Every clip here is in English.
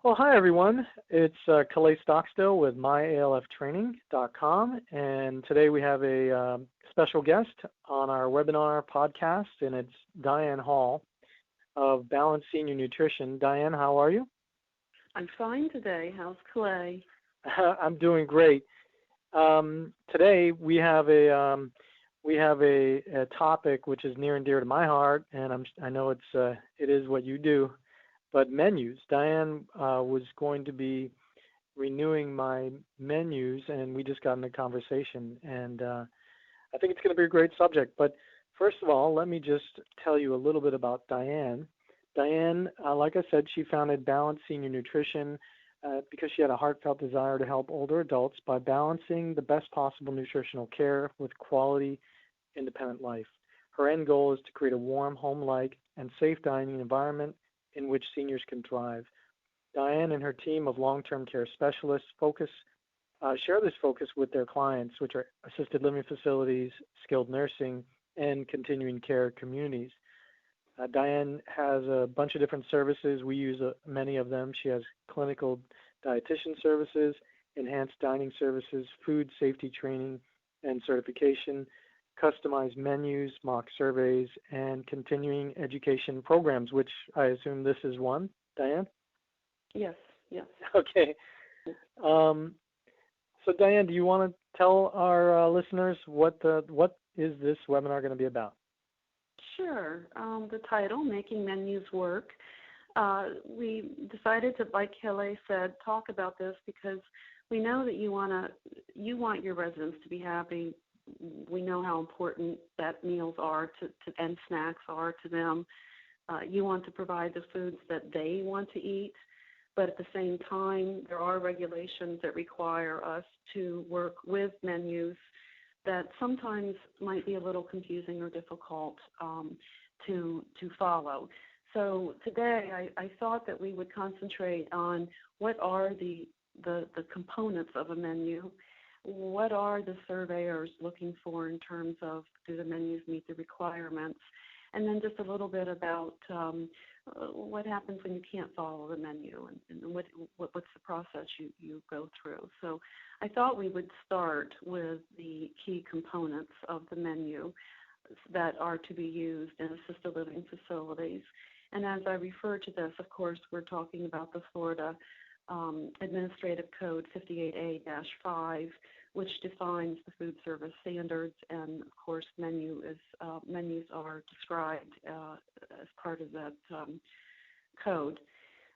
Well, hi everyone. It's Calais Stockstill with myalftraining.com, and today we have a special guest on our webinar podcast, and it's Diane Hall of Balanced Senior Nutrition. Diane, how are you? I'm fine today. How's Calais? I'm doing great. Today we have a topic which is near and dear to my heart, and I know it is what you do. But menus. Diane was going to be renewing my menus, and we just got in a conversation, and I think it's going to be a great subject. But first of all, let me just tell you a little bit about Diane. Diane, like I said, she founded Balanced Senior Nutrition because she had a heartfelt desire to help older adults by balancing the best possible nutritional care with quality, independent life. Her end goal is to create a warm, home-like, and safe dining environment in which seniors can thrive. Diane and her team of long-term care specialists share this focus with their clients, which are assisted living facilities, skilled nursing, and continuing care communities. Diane has a bunch of different services. We use many of them. She has clinical dietitian services, enhanced dining services, food safety training and certification, customized menus, mock surveys, and continuing education programs, which I assume this is one, Diane? Yes. Okay. So Diane, do you want to tell our listeners what is this webinar going to be about? Sure. The title, Making Menus Work. We decided to, like Calais said, talk about this because we know that you want your residents to be happy. We know how important that meals are and snacks are to them. You want to provide the foods that they want to eat, but at the same time, there are regulations that require us to work with menus that sometimes might be a little confusing or difficult to follow. So today, I thought that we would concentrate on what are the components of a menu. What are the surveyors looking for in terms of do the menus meet the requirements? And then just a little bit about what happens when you can't follow the menu and what's the process you go through. So I thought we would start with the key components of the menu that are to be used in assisted living facilities. And as I refer to this, of course, we're talking about the Florida Administrative Code 58A-5, which defines the food service standards, and of course, menus are described as part of that code.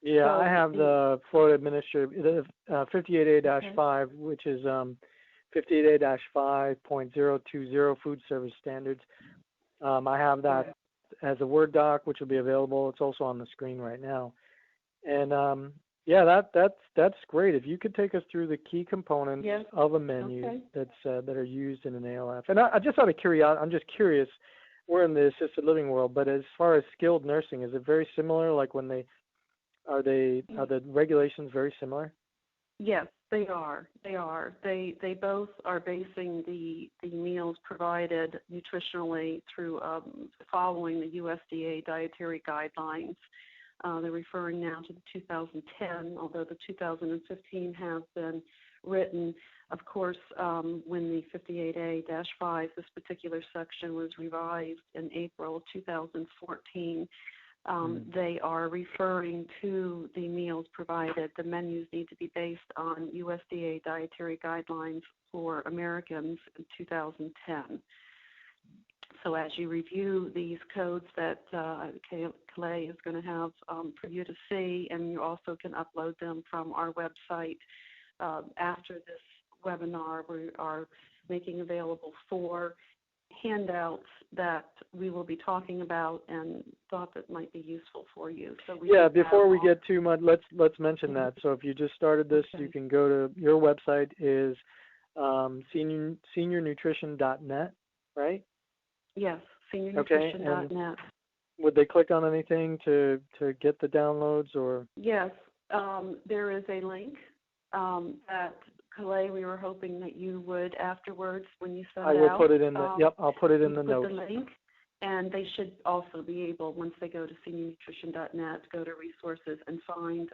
Yeah, so, I have the Florida Administrative 58A-5, which is 58A-5.020 food service standards. I have that as a Word doc, which will be available. It's also on the screen right now, and yeah, that's great. If you could take us through the key components of a menu that are used in an ALF. And I just out of curiosity, I'm just curious. We're in the assisted living world, but as far as skilled nursing, is it very similar? Like are the regulations very similar? Yes, they are. They both are basing the meals provided nutritionally through following the USDA dietary guidelines. They're referring now to the 2010, although the 2015 have been written. Of course, when the 58A-5, this particular section was revised in April 2014, they are referring to the meals provided. The menus need to be based on USDA dietary guidelines for Americans in 2010. So as you review these codes that Calais is going to have for you to see, and you also can upload them from our website after this webinar, we are making available 4 handouts that we will be talking about and thought that might be useful for you. So before we get too much, let's mention that. So if you just started this, you can go to your website is seniornutrition.net, right? Yes, seniornutrition.net. Okay. Would they click on anything to get the downloads or? Yes, there is a link that Calais, we were hoping that you would afterwards when you send it out. I will put it in the. I'll put it in the notes. The link. And they should also be able, once they go to seniornutrition.net, go to resources and find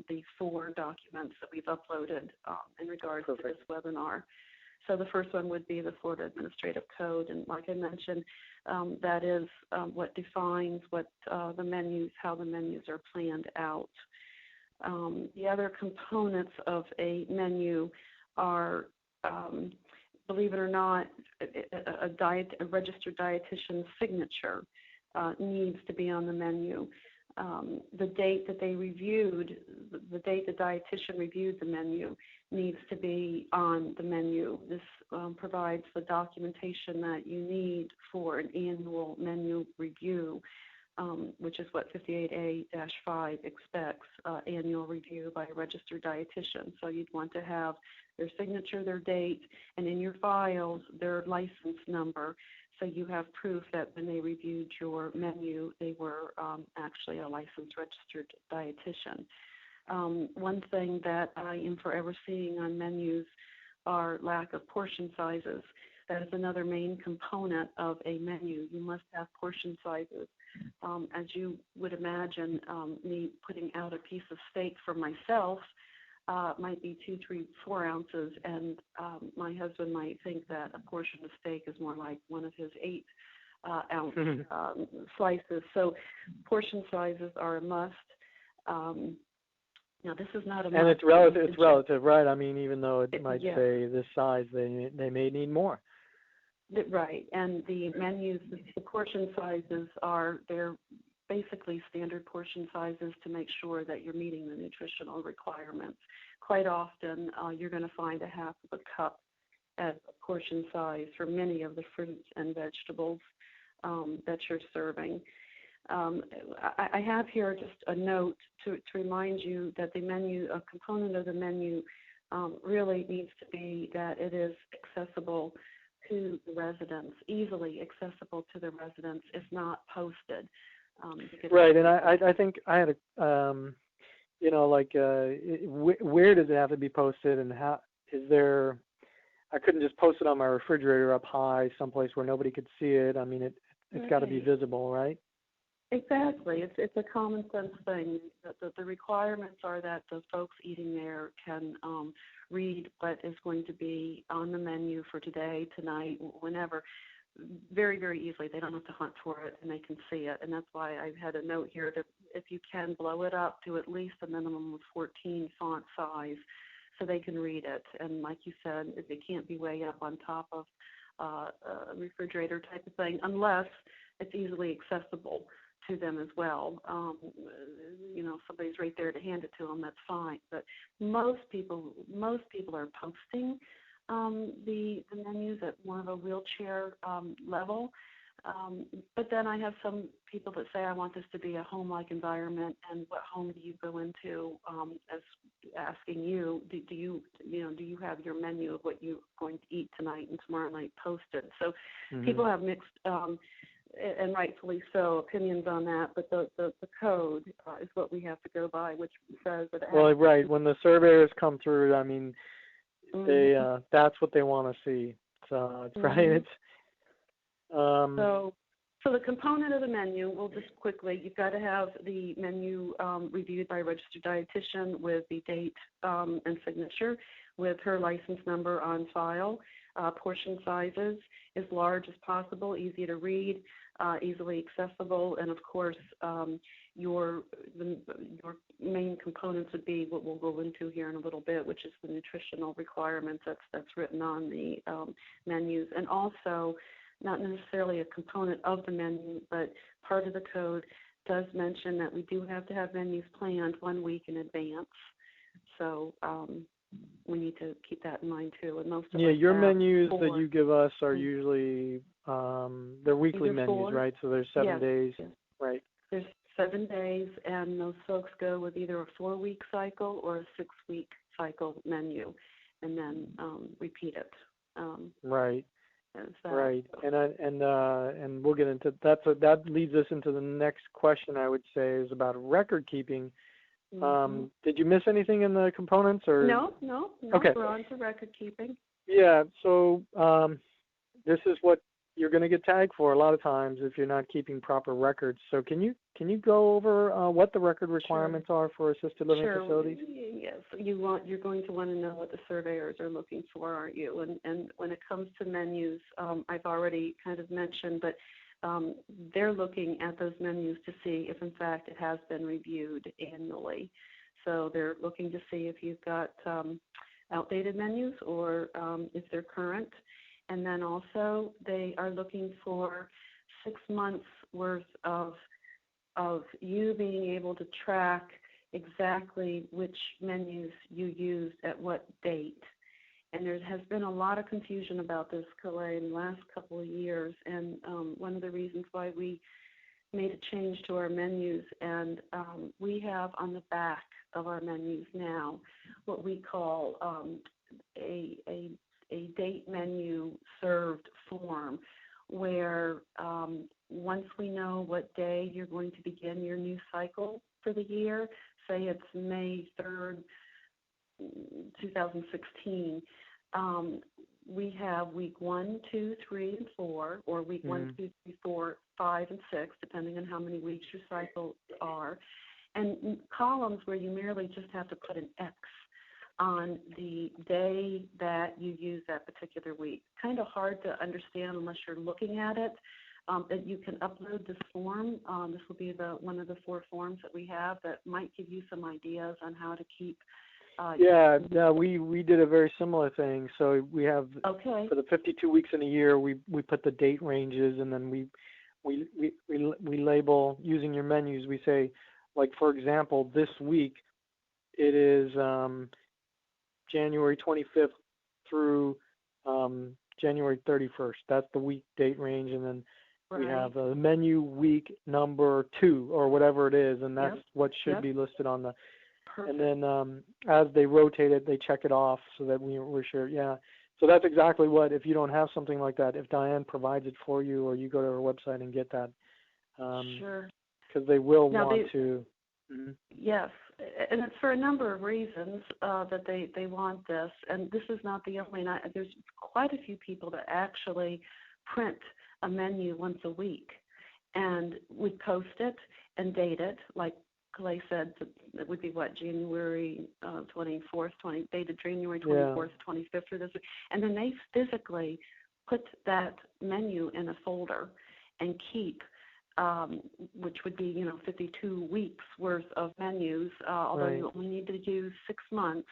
the 4 documents that we've uploaded in regards to this webinar. So the first one would be the Florida Administrative Code, and like I mentioned, that is what defines what the menus, how the menus are planned out. The other components of a menu are, believe it or not, a registered dietitian's signature needs to be on the menu. The date that they reviewed, the date the dietitian reviewed the menu needs to be on the menu. This provides the documentation that you need for an annual menu review, which is what 58A-5 expects, annual review by a registered dietitian. So you'd want to have their signature, their date, and in your files, their license number. So you have proof that when they reviewed your menu, they were actually a licensed registered dietitian. One thing that I am forever seeing on menus are lack of portion sizes. That is another main component of a menu. You must have portion sizes. As you would imagine, me putting out a piece of steak for myself might be 2, 3, 4 ounces, and my husband might think that a portion of steak is more like one of his 8 ounce slices. So portion sizes are a must. Now, this is not a must. And it's relative. It's relative, right? I mean, even though it might say this size, they may need more. Right, and the menus, the portion sizes they're basically standard portion sizes to make sure that you're meeting the nutritional requirements. Quite often, you're going to find a half of a cup as a portion size for many of the fruits and vegetables that you're serving. I have here just a note to remind you that the menu, a component of the menu, really needs to be that it is accessible to the residents, easily accessible to the residents, if not posted. Right, and I think I had a, where does it have to be posted, and how is there? I couldn't just post it on my refrigerator up high, someplace where nobody could see it. I mean, it's got to be visible, right? Exactly. It's a common sense thing. The requirements are that the folks eating there can read what is going to be on the menu for today, tonight, whenever, very, very easily. They don't have to hunt for it, and they can see it. And that's why I've had a note here that if you can, blow it up to at least a minimum of 14 font size so they can read it. And like you said, it can't be way up on top of a refrigerator type of thing unless it's easily accessible to them as well. Somebody's right there to hand it to them, that's fine. But most people are posting the menus at more of a wheelchair level. But then I have some people that say, I want this to be a home-like environment, and what home do you go into? As asking you, do you have your menu of what you're going to eat tonight and tomorrow night posted? So people have mixed, and rightfully so, opinions on that. But the code is what we have to go by, which says that. Right. When the surveyors come through, I mean, they that's what they want to see. So it's right. It's So the component of the menu, we'll just quickly, you've got to have the menu reviewed by a registered dietitian with the date and signature with her license number on file. Portion sizes as large as possible, easy to read, easily accessible, and of course your main components would be what we'll go into here in a little bit, which is the nutritional requirements that's written on the menus, and also not necessarily a component of the menu, but part of the code does mention that we do have to have menus planned 1 week in advance. So we need to keep that in mind too. And most of your menus that you give us are usually they're weekly menus, right? So there's 7 days, right? There's 7 days, and those folks go with either a 4-week cycle or a 6-week cycle menu, and then repeat it. Right. Right, and we'll get into that. So that leads us into the next question. I would say is about record keeping. Did you miss anything in the components, or no? Okay, we're on to record keeping. Yeah. So this is what you're going to get tagged for a lot of times if you're not keeping proper records. So can you go over what the record requirements are for assisted living facilities? Yes, you're going to want to know what the surveyors are looking for, aren't you? And when it comes to menus, I've already kind of mentioned, but they're looking at those menus to see if in fact it has been reviewed annually. So they're looking to see if you've got outdated menus or if they're current. And then also they are looking for 6 months worth of you being able to track exactly which menus you used at what date. And there has been a lot of confusion about this, Calais, in the last couple of years. And one of the reasons why we made a change to our menus, and we have on the back of our menus now what we call a date menu served form, where once we know what day you're going to begin your new cycle for the year, say it's May 3rd, 2016, we have week 1, 2, 3, and 4, or week 1, 2, 3, 4, 5, and 6, depending on how many weeks your cycles are, and columns where you merely just have to put an X on the day that you use that particular week. Kind of hard to understand unless you're looking at it. That you can upload this form. This will be one of the 4 forms that we have that might give you some ideas on how to keep. We did a very similar thing. So we have for the 52 weeks in a year, we put the date ranges, and then we label using your menus. We say, like for example, this week it is January 25th through January 31st. That's the week date range, and then we have a menu week number 2 or whatever it is, and that's what should be listed on the. Perfect. And then as they rotate it, they check it off so that we're sure. Yeah. So that's exactly what, if you don't have something like that, if Diane provides it for you, or you go to her website and get that. Sure. Because they will want to. Mm-hmm. Yes, and it's for a number of reasons that they want this. And this is not the only. There's quite a few people that actually print a menu once a week, and we post it and date it, like Clay said, it would be January 24th, dated January 24th, 25th for this week. And then they physically put that menu in a folder and keep, which would be, 52 weeks worth of menus, although you only need to use 6 months.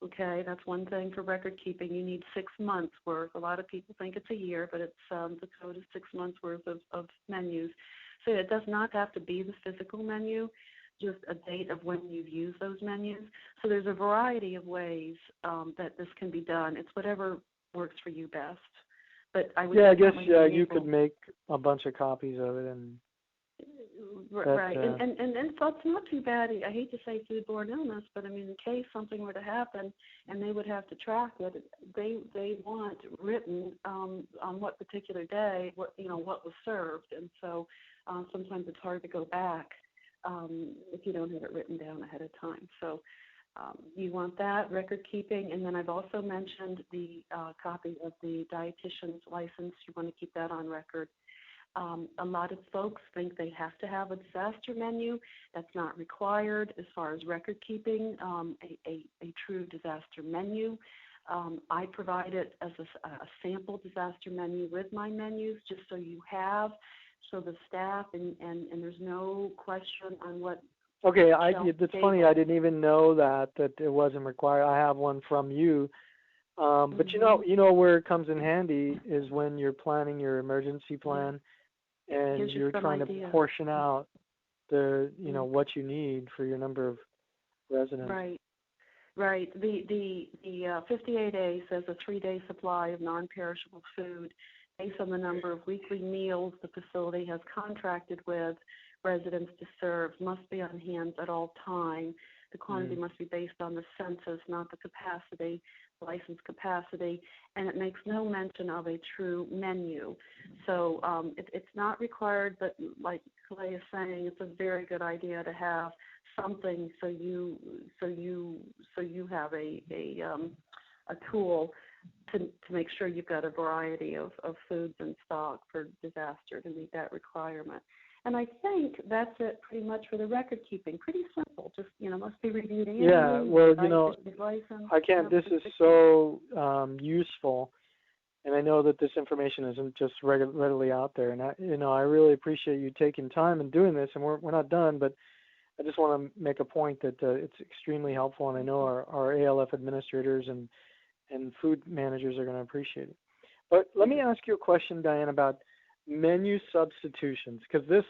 Okay, that's one thing for record keeping. You need 6 months worth. A lot of people think it's a year, but it's the code is 6 months worth of menus. So it does not have to be the physical menu, just a date of when you've used those menus. So there's a variety of ways that this can be done. It's whatever works for you best. But I would I guess you could make a bunch of copies of it and. Right, and that's not too bad. I hate to say foodborne illness, but I mean, in case something were to happen and they would have to track it, they want written on what particular day, what was served, and so sometimes it's hard to go back if you don't have it written down ahead of time. So you want that record keeping, and then I've also mentioned the copy of the dietitian's license. You want to keep that on record. A lot of folks think they have to have a disaster menu. That's not required as far as record keeping, a true disaster menu. I provide it as a sample disaster menu with my menus, just so you have, so the staff, and there's no question on what. Okay, it's funny, I didn't even know that it wasn't required. I have one from you. But you know where it comes in handy is when you're planning your emergency plan. And you're trying to portion out the, what you need for your number of residents. Right. The 58A says a 3-day supply of non-perishable food based on the number of weekly meals the facility has contracted with residents to serve must be on hand at all times. The quantity must be based on the census, not the capacity, license capacity, and it makes no mention of a true menu. So it's not required, but like Clay is saying, it's a very good idea to have something so you have a a tool to make sure you've got a variety of foods in stock for disaster to meet that requirement. And I think that's it pretty much for the record keeping. Pretty simple. Just, must be reviewed annually. Yeah, well, Licensed, I can't, this is so useful, and I know that this information isn't just readily out there, and I really appreciate you taking time and doing this, and we're not done, but I just want to make a point that it's extremely helpful, and I know our ALF administrators and food managers are going to appreciate it. But let me ask you a question, Diane, about menu substitutions, because this,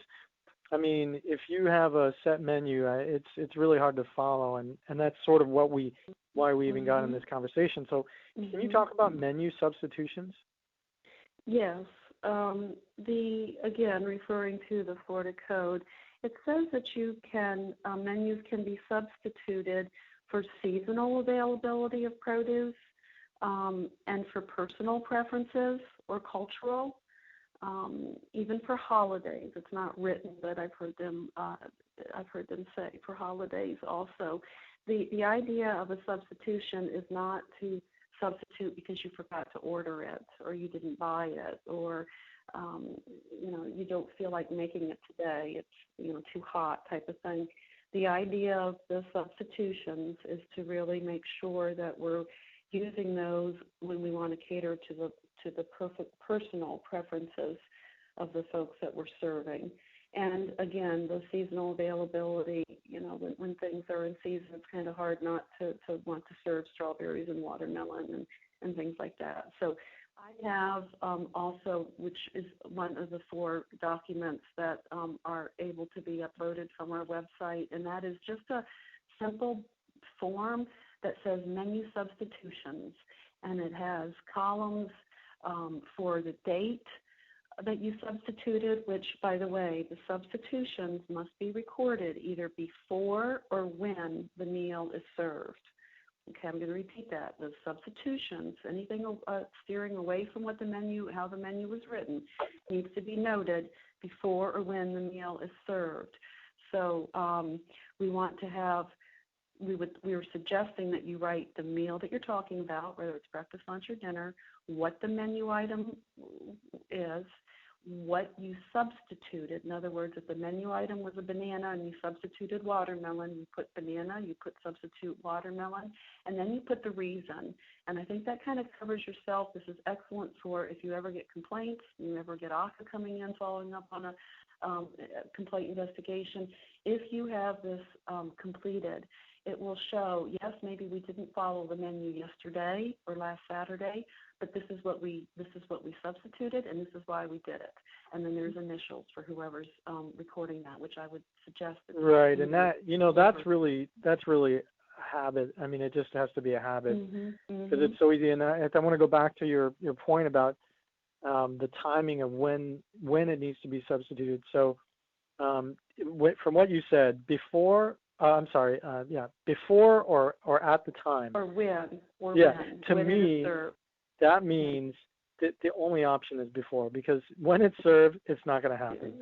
if you have a set menu, it's really hard to follow, and that's sort of why we even got in this conversation. So can you talk about menu substitutions? Yes. Again, referring to the Florida Code, it says that menus can be substituted for seasonal availability of produce, and for personal preferences or cultural. Even for holidays. It's not written, but I've heard them say for holidays also. The idea of a substitution is not to substitute because you forgot to order it or you didn't buy it or you don't feel like making it today. It's too hot type of thing. The idea of the substitutions is to really make sure that we're using those when we want to cater to the perfect personal preferences of the folks that we're serving. And again, the seasonal availability, when things are in season, it's kind of hard not to want to serve strawberries and watermelon and things like that. So I have also, which is one of the 4 documents that are able to be uploaded from our website, and that is just a simple form that says menu substitutions, and it has columns for the date that you substituted, which, by the way, the substitutions must be recorded either before or when the meal is served. Okay, I'm going to repeat that. The substitutions, anything steering away from how the menu was written, needs to be noted before or when the meal is served. So we want to have we were suggesting that you write the meal that you're talking about, whether it's breakfast, lunch, or dinner, what the menu item is, what you substituted. In other words, if the menu item was a banana and you substituted watermelon, you put banana, you put substitute watermelon, and then you put the reason. And I think that kind of covers yourself. This is excellent for if you ever get complaints, you ever get ACA coming in following up on a complaint investigation. If you have this completed, it will show, yes, maybe we didn't follow the menu yesterday or last Saturday, but this is what we substituted, and this is why we did it. And then there's initials for whoever's recording that, which I would suggest. Right, and that that's really a habit. I mean, it just has to be a habit because it's so easy. And I want to go back to your point about the timing of when it needs to be substituted. So from what you said, before or at the time. Or when. To me, that means that the only option is before, because when it's served, it's not going to happen.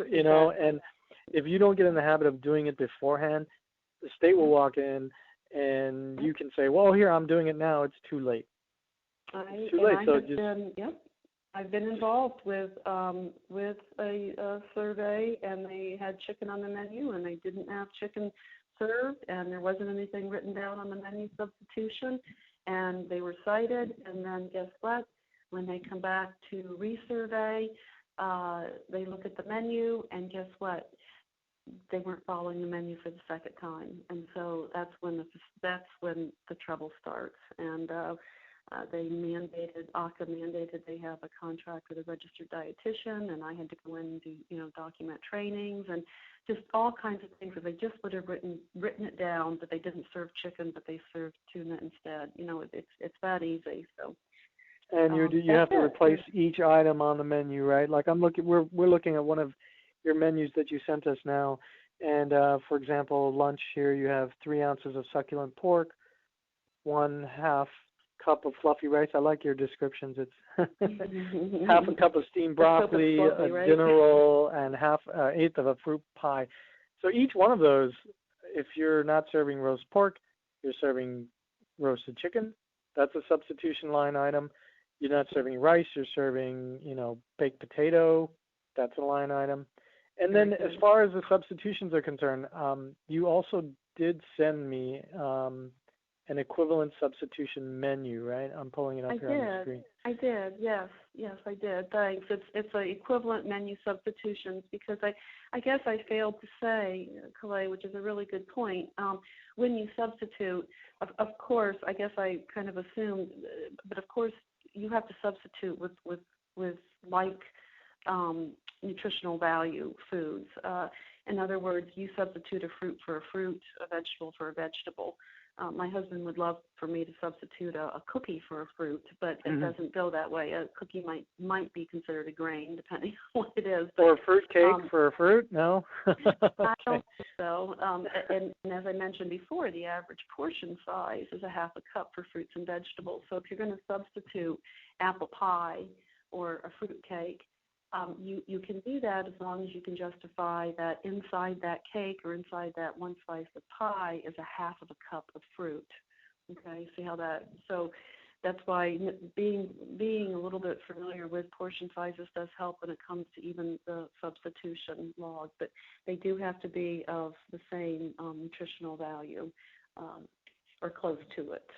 And if you don't get in the habit of doing it beforehand, the state will walk in and you can say, well, here, I'm doing it now. It's too late. I've been involved with a survey, and they had chicken on the menu, and they didn't have chicken served, and there wasn't anything written down on the menu substitution, and they were cited. And then guess what? When they come back to resurvey, they look at the menu, and guess what? They weren't following the menu for the second time, and so that's when the trouble starts. And ACA mandated they have a contract with a registered dietitian, and I had to go in and do, document trainings and just all kinds of things. If they just would have written it down, but they didn't serve chicken, but they served tuna instead. It's that easy. So. And you have to replace each item on the menu, right? Like we're looking at one of your menus that you sent us now, and for example, lunch here you have 3 ounces of succulent pork, 1/2 cup of fluffy rice. I like your descriptions. It's half a cup of steamed broccoli, a dinner roll, and 1/8 of a fruit pie. So each one of those, if you're not serving roast pork, you're serving roasted chicken. That's a substitution line item. You're not serving rice, you're serving, baked potato. That's a line item. And then as far as the substitutions are concerned, you also did send me an equivalent substitution menu, right? I'm pulling it up here on the screen. I did. Yes, I did. Thanks. It's an equivalent menu substitutions because I guess I failed to say, Calais, which is a really good point. When you substitute, of course, I guess I kind of assumed, but of course you have to substitute with like nutritional value foods. In other words, you substitute a fruit for a fruit, a vegetable for a vegetable. My husband would love for me to substitute a cookie for a fruit, but it doesn't go that way. A cookie might be considered a grain, depending on what it is. But, or a fruit cake for a fruit? No? Okay. I don't think so. And as I mentioned before, the average portion size is a half a cup for fruits and vegetables. So if you're going to substitute apple pie or a fruit cake, you can do that as long as you can justify that inside that cake or inside that one slice of pie is a half of a cup of fruit. Okay, see how that? So that's why being a little bit familiar with portion sizes does help when it comes to even the substitution log. But they do have to be of the same nutritional value. Or close to it.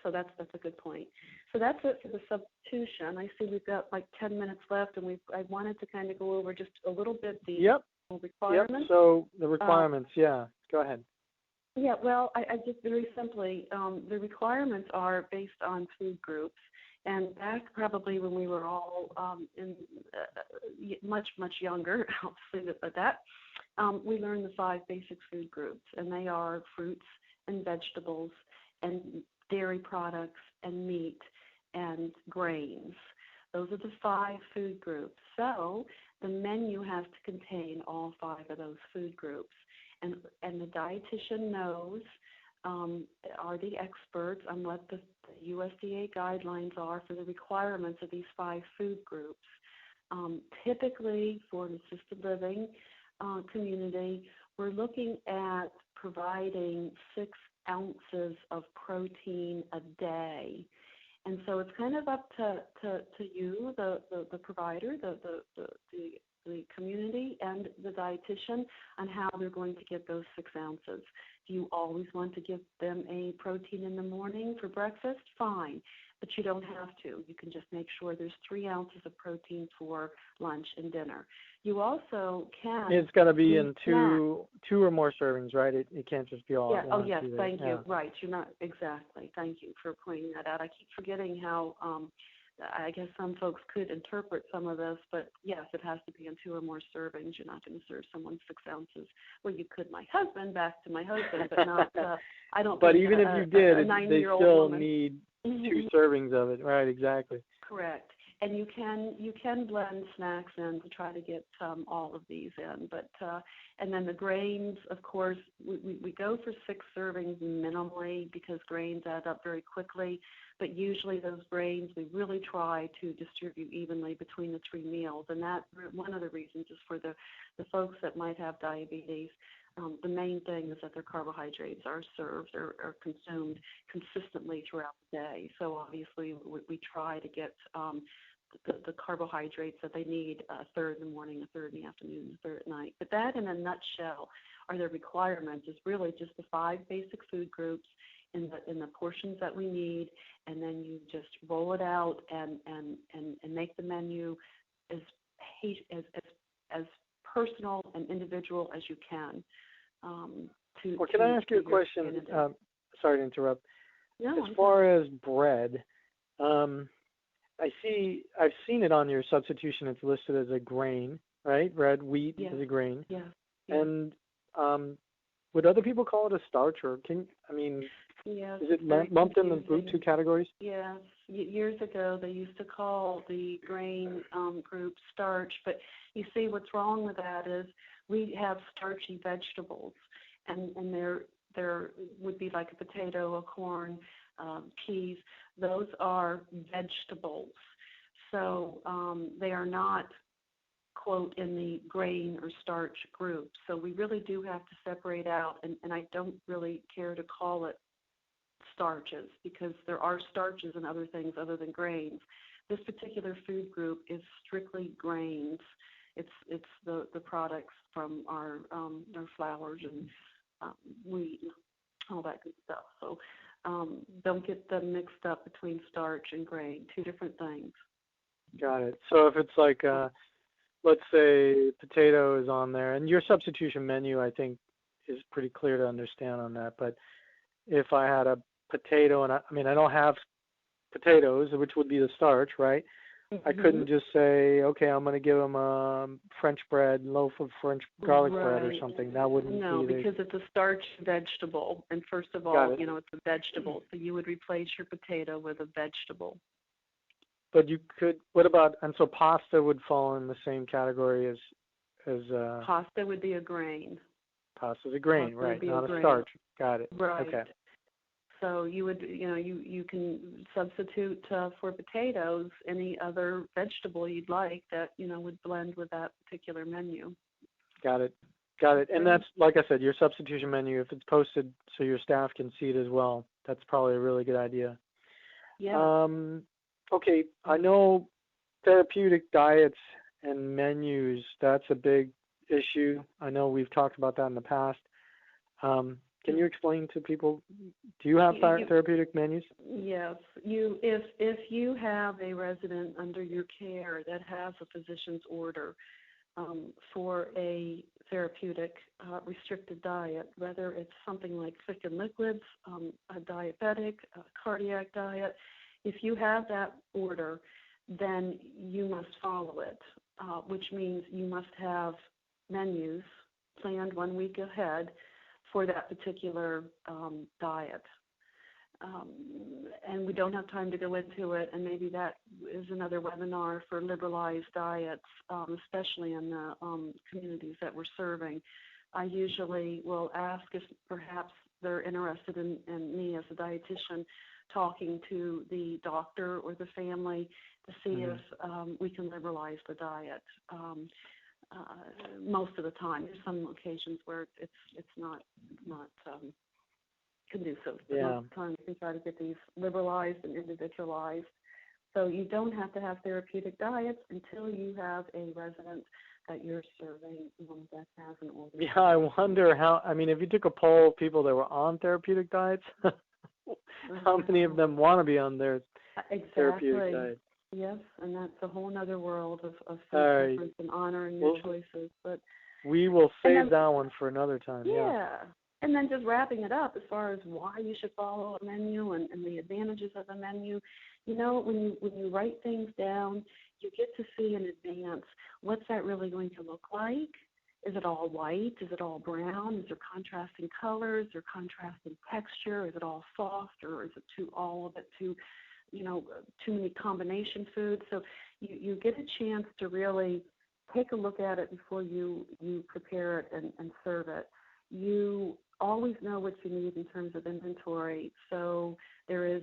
So that's a good point. So that's it for the substitution. I see we've got like 10 minutes left, and I wanted to kind of go over just a little bit the requirements. Yep. So the requirements, go ahead. Yeah, well, I just very simply, the requirements are based on food groups. And back probably when we were all much younger, I'll just leave it at that, we learned the 5 basic food groups, and they are fruits and vegetables and dairy products and meat and grains. Those are the 5 food groups. So the menu has to contain all 5 of those food groups. And the dietitian knows, are the experts on what the USDA guidelines are for the requirements of these 5 food groups. Typically for an assisted living community, we're looking at providing 6 ounces of protein a day. And so it's kind of up to you, the provider, the community, and the dietitian on how they're going to get those 6 ounces. Do you always want to give them a protein in the morning for breakfast? Fine, but you don't have to. You can just make sure there's 3 ounces of protein for lunch and dinner. You also can. It's got to be in two or more servings, right? It can't just be all at once. Oh, yes, either. thank you. Right, you're not, exactly. Thank you for pointing that out. I keep forgetting how, I guess some folks could interpret some of this, but yes, it has to be in 2 or more servings. You're not going to serve someone 6 ounces. Well, you could back to my husband, but not, I don't but think even if you did, they still woman. need 2 servings of it, right? Exactly. Correct. And you can blend snacks in to try to get all of these in, but and then the grains, of course, we go for 6 servings minimally because grains add up very quickly. But usually those grains we really try to distribute evenly between the 3 meals, and that one of the reasons is for the folks that might have diabetes. The main thing is that their carbohydrates are served or consumed consistently throughout the day. So obviously we try to get the carbohydrates that they need, a third in the morning, a third in the afternoon, a third at night. But that, in a nutshell, are the requirements. Is really just the 5 basic food groups in the portions that we need, and then you just roll it out and make the menu as personal and individual as you can. Well, can I ask you a question? Sorry to interrupt. No, as far as bread, I've seen it on your substitution. It's listed as a grain, right? Red wheat is a grain. Yeah. And would other people call it a starch, or is it lumped in the 2 categories? Yes. Years ago, they used to call the grain group starch, but you see what's wrong with that is we have starchy vegetables, and there would be like a potato, a corn, peas. Those are vegetables. So they are not, quote, in the grain or starch group. So we really do have to separate out, and I don't really care to call it starches, because there are starches and other things other than grains. This particular food group is strictly grains. It's the products from our flours and wheat and all that good stuff. So don't get them mixed up between starch and grain, two different things. Got it. So if it's like, let's say potato is on there, and your substitution menu, I think, is pretty clear to understand on that. But if I had a potato, and I don't have potatoes, which would be the starch, right? Mm-hmm. I couldn't just say, okay, I'm going to give them a French bread, loaf of French garlic bread or something. That wouldn't No, be because it's a starch vegetable. And first of all, it's a vegetable. So you would replace your potato with a vegetable. But you could, what about, and so pasta would fall in the same category as pasta would be a grain. Pasta's a grain, right, not a starch. Got it. Right. Okay. So you would, you can substitute for potatoes any other vegetable you'd like that, would blend with that particular menu. Got it. And that's, like I said, your substitution menu, if it's posted so your staff can see it as well, that's probably a really good idea. Yeah. Okay, I know therapeutic diets and menus, that's a big issue. I know we've talked about that in the past. Can you explain to people, do you have therapeutic menus? Yes. If you have a resident under your care that has a physician's order for a therapeutic restricted diet, whether it's something like thick and liquids, a diabetic, a cardiac diet, if you have that order, then you must follow it, which means you must have menus planned 1 week ahead for that particular diet. And we don't have time to go into it, and maybe that is another webinar for Liberalize Diets, especially in the communities that we're serving. I usually will ask if perhaps they're interested in me as a dietitian talking to the doctor or the family to see if we can liberalize the diet. Most of the time, there's some occasions where it's not conducive. But most of the time, we can try to get these liberalized and individualized. So you don't have to have therapeutic diets until you have a resident that you're serving that has an order. Yeah, I wonder how. If you took a poll of people that were on therapeutic diets, how many of them want to be on their therapeutic diet? Yes, and that's a whole other world of preference and honoring your choices. But we will save that one for another time. Yeah. And then just wrapping it up as far as why you should follow a menu and the advantages of a menu, when you write things down, you get to see in advance what's that really going to look like. Is it all white? Is it all brown? Is there contrasting colors? Is there contrasting texture? Is it all soft, or is it all of it too many combination foods? So you get a chance to really take a look at it before you prepare it and serve it. You always know what you need in terms of inventory. So there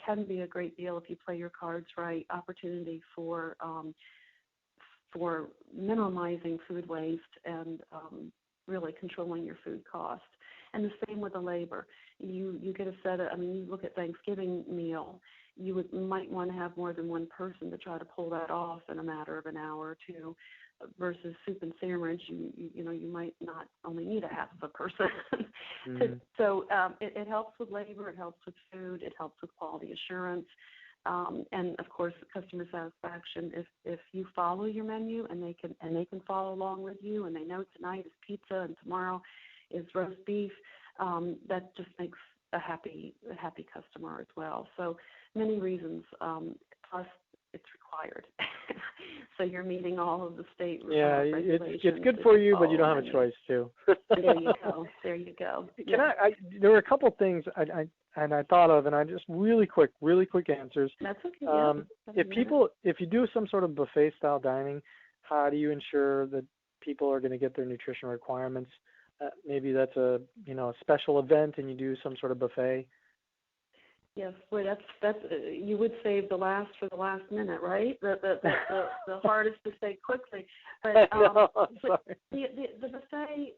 can be a great deal, if you play your cards right, opportunity for minimizing food waste and really controlling your food cost. And the same with the labor. You get a set of, you look at Thanksgiving meal, you might want to have more than one person to try to pull that off in a matter of an hour or two, versus soup and sandwich, you might not only need a half of a person. So it helps with labor, it helps with food, it helps with quality assurance. And of course, customer satisfaction. If you follow your menu and they can follow along with you, and they know tonight is pizza and tomorrow is roast beef, that just makes a happy customer as well. So many reasons. Plus, it's required. So you're meeting all of the state regulations. It's good for you, but you don't have a choice too. There you go. There were a couple things I thought of, and I just really quick answers. That's okay. If you do some sort of buffet style dining, how do you ensure that people are going to get their nutrition requirements? Maybe that's a special event and you do some sort of buffet. Yes, well, that's you would save the last for the last minute, right? The hardest to say quickly. But No, I'm sorry. the buffet,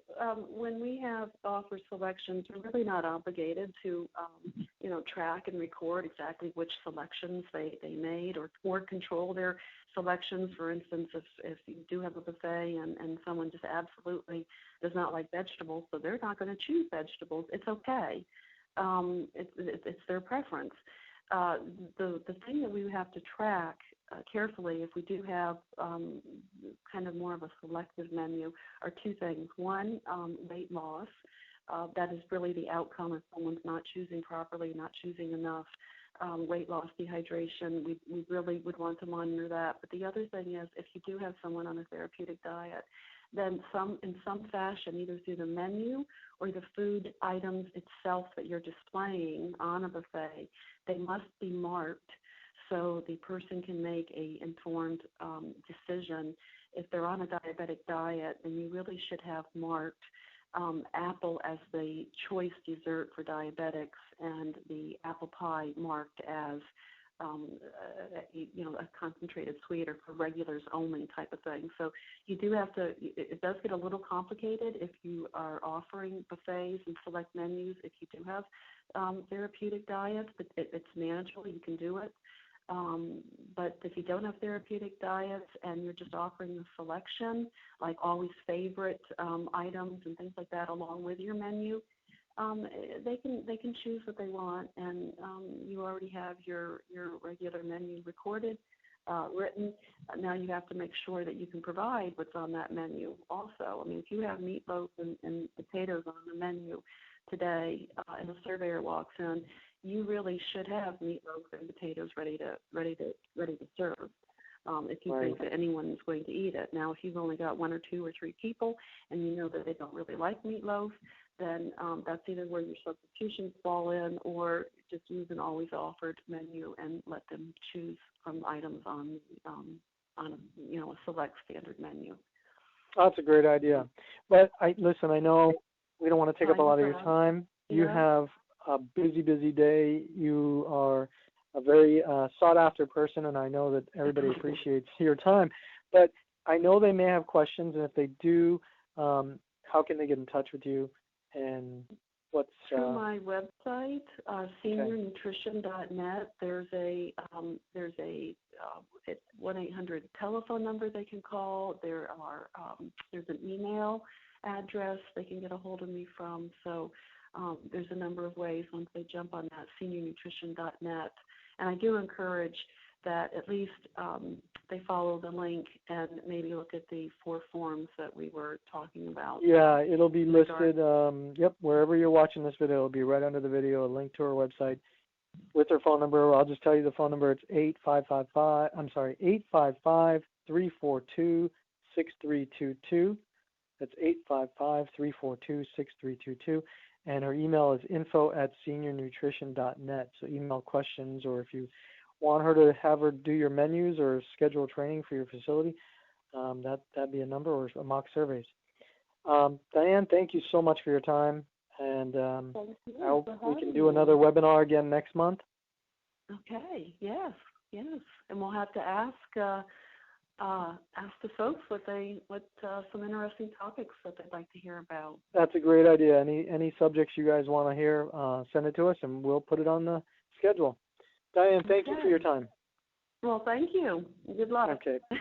when we have offer selections, we're really not obligated to track and record exactly which selections they made or control their selections. For instance, if you do have a buffet and someone just absolutely does not like vegetables, so they're not going to choose vegetables, it's okay. It's their preference. The thing that we have to track carefully, if we do have kind of more of a selective menu, are two things. One, weight loss. That is really the outcome if someone's not choosing properly, not choosing enough. Weight loss, dehydration, we really would want to monitor that. But the other thing is, if you do have someone on a therapeutic diet, then in some fashion, either through the menu or the food items itself that you're displaying on a buffet, they must be marked so the person can make a informed decision. If they're on a diabetic diet, then you really should have marked apple as the choice dessert for diabetics and the apple pie marked as a concentrated sweet or for regulars only type of thing. So you do have to, it does get a little complicated if you are offering buffets and select menus, if you do have therapeutic diets, but it's manageable, you can do it. But if you don't have therapeutic diets and you're just offering the selection, like always favorite items and things like that along with your menu, they can choose what they want, and you already have your regular menu recorded, written. Now you have to make sure that you can provide what's on that menu also. I mean, if you have meatloaf and potatoes on the menu today, and a surveyor walks in, you really should have meatloaf and potatoes ready to serve. If you think that anyone is going to eat it. Now, if you've only got one or two or three people and you know that they don't really like meatloaf, then that's either where your substitutions fall in, or just use an always offered menu and let them choose from items on a select standard menu. That's a great idea. But I know we don't want to take up a lot of your time. Yeah. You have a busy day. You are a very sought-after person, and I know that everybody appreciates your time. But I know they may have questions, and if they do, how can they get in touch with you? And what's through my website, seniornutrition.net. There's a 1-800 telephone number they can call. There's an email address they can get a hold of me from. So there's a number of ways once they jump on that seniornutrition.net. And I do encourage that at least they follow the link and maybe look at the 4 forms that we were talking about. Yeah, it'll be listed, wherever you're watching this video, it'll be right under the video, a link to our website with their phone number. I'll just tell you the phone number. It's 855-342-6322. That's 855-342-6322. And her email is info@seniornutrition.net. So email questions, or if you want her to have her do your menus or schedule training for your facility, that'd be a number, or mock surveys. Diane, thank you so much for your time, and I hope we can do another webinar again next month. Okay. Yes. And we'll have to ask the folks what some interesting topics that they'd like to hear about. That's a great idea. Any subjects you guys want to hear, send it to us, and we'll put it on the schedule. Diane, thank you for your time. Well, thank you. Good luck. Okay. Bye.